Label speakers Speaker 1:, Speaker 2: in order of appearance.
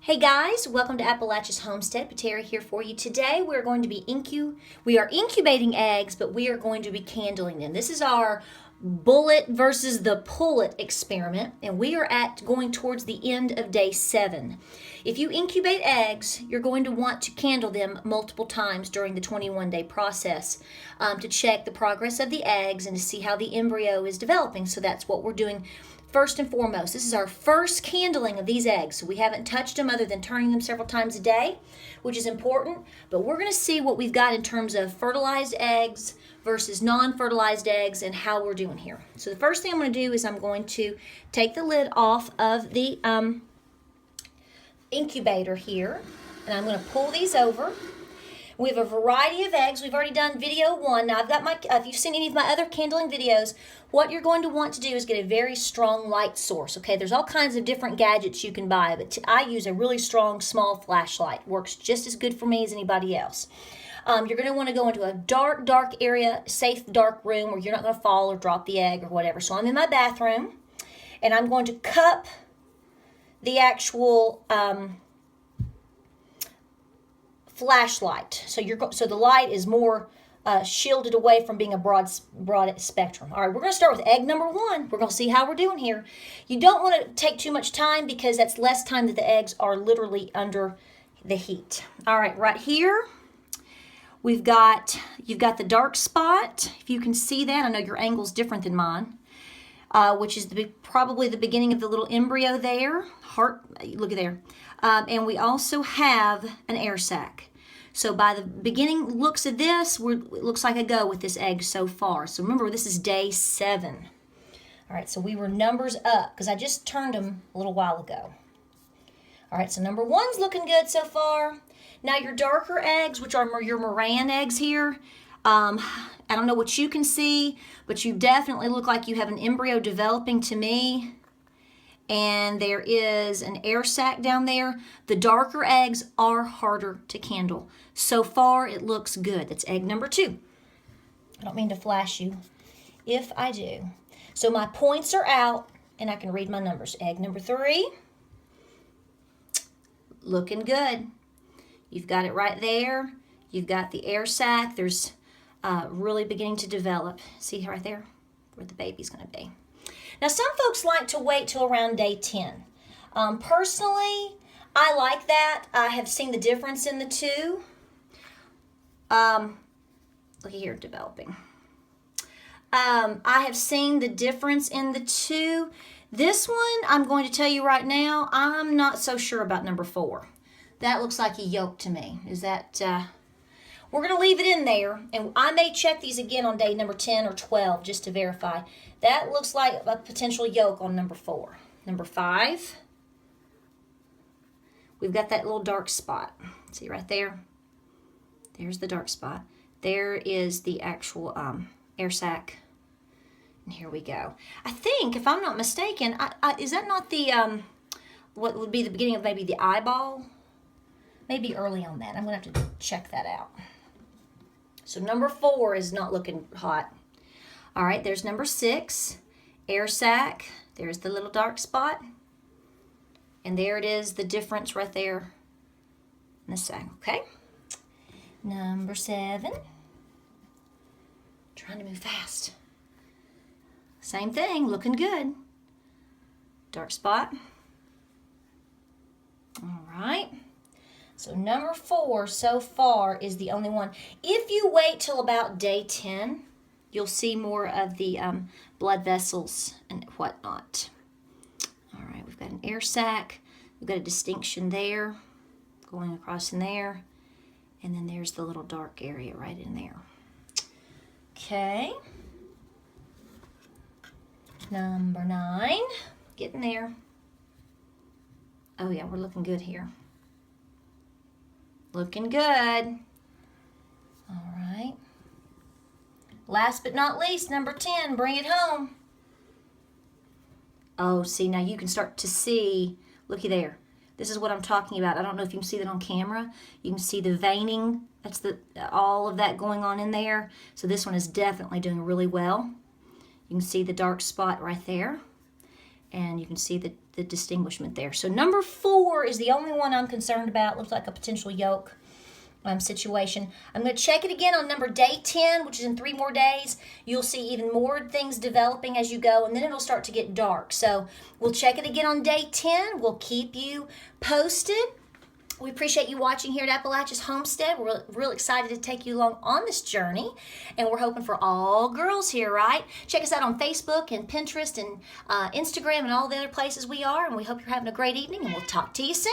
Speaker 1: Hey guys, welcome to Appalachia's Homestead. Patera here for you. Today we are going to be incubating eggs, but we are going to be candling them. This is our bullet versus the pullet experiment, and we are going towards the end of day 7. If you incubate eggs, you're going to want to candle them multiple times during the 21-day process to check the progress of the eggs and to see how the embryo is developing. So that's what we're doing. First and foremost, this is our first candling of these eggs. So we haven't touched them other than turning them several times a day, which is important. But we're going to see what we've got in terms of fertilized eggs versus non-fertilized eggs and how we're doing here. So the first thing I'm going to do is I'm going to take the lid off of the incubator here, and I'm going to pull these over. We have a variety of eggs. We've already done video 1. Now I've got my, if you've seen any of my other candling videos, what you're going to want to do is get a very strong light source. Okay, there's all kinds of different gadgets you can buy, but I use a really strong small flashlight. Works just as good for me as anybody else. You're going to want to go into a dark area, safe dark room where you're not going to fall or drop the egg or whatever. So I'm in my bathroom, and I'm going to cup the actual flashlight, so the light is more shielded away from being a broad spectrum. All right, we're going to start with egg number 1. We're going to see how we're doing here. You don't want to take too much time because that's less time that the eggs are literally under the heat. All right, right here you've got the dark spot. If you can see that, I know your angle's different than mine, which is probably the beginning of the little embryo there. Heart, look at there. And we also have an air sac. So by the beginning looks of this, it looks like a go with this egg so far. So remember, this is day 7. All right, so we were numbers up because I just turned them a little while ago. All right, so number 1's looking good so far. Now your darker eggs, which are your Moran eggs here, I don't know what you can see, but you definitely look like you have an embryo developing to me. And there is an air sac down there. The darker eggs are harder to candle. So far, it looks good. That's egg number 2. I don't mean to flash you if I do. So my points are out, and I can read my numbers. Egg number 3, looking good. You've got it right there. You've got the air sac. There's really beginning to develop. See right there where the baby's going to be. Now, some folks like to wait till around day 10. Personally, I like that. I have seen the difference in the two. Look here, developing. I have seen the difference in the two. This one, I'm going to tell you right now, I'm not so sure about number 4. That looks like a yolk to me. Is that... We're going to leave it in there, and I may check these again on day number 10 or 12 just to verify. That looks like a potential yolk on number 4. Number 5, we've got that little dark spot. See right there? There's the dark spot. There is the actual air sac. And here we go. I think, if I'm not mistaken, is that not the, what would be the beginning of maybe the eyeball? Maybe early on that. I'm going to have to check that out. So number 4 is not looking hot. All right, there's number 6, air sac. There's the little dark spot. And there it is, the difference right there in the sac, okay? Number 7. Trying to move fast. Same thing, looking good. Dark spot. All right. So number 4 so far is the only one. If you wait till about day 10, you'll see more of the blood vessels and whatnot. All right, we've got an air sac. We've got a distinction there, going across in there. And then there's the little dark area right in there. Okay. Number 9, getting there. Oh yeah, we're looking good here. Looking good. All right. Last but not least, number 10, bring it home. Oh, see, now you can start to see, looky there. This is what I'm talking about. I don't know if you can see that on camera. You can see the veining. That's all of that going on in there. So this one is definitely doing really well. You can see the dark spot right there. And you can see the distinguishment there. So number 4 is the only one I'm concerned about. Looks like a potential yolk situation. I'm going to check it again on day 10, which is in 3 more days. You'll see even more things developing as you go, and then it'll start to get dark. So we'll check it again on day 10. We'll keep you posted. We appreciate you watching here at Appalachia's Homestead. We're real excited to take you along on this journey, and we're hoping for all girls here, right? Check us out on Facebook and Pinterest and Instagram and all the other places we are, and we hope you're having a great evening, and we'll talk to you soon.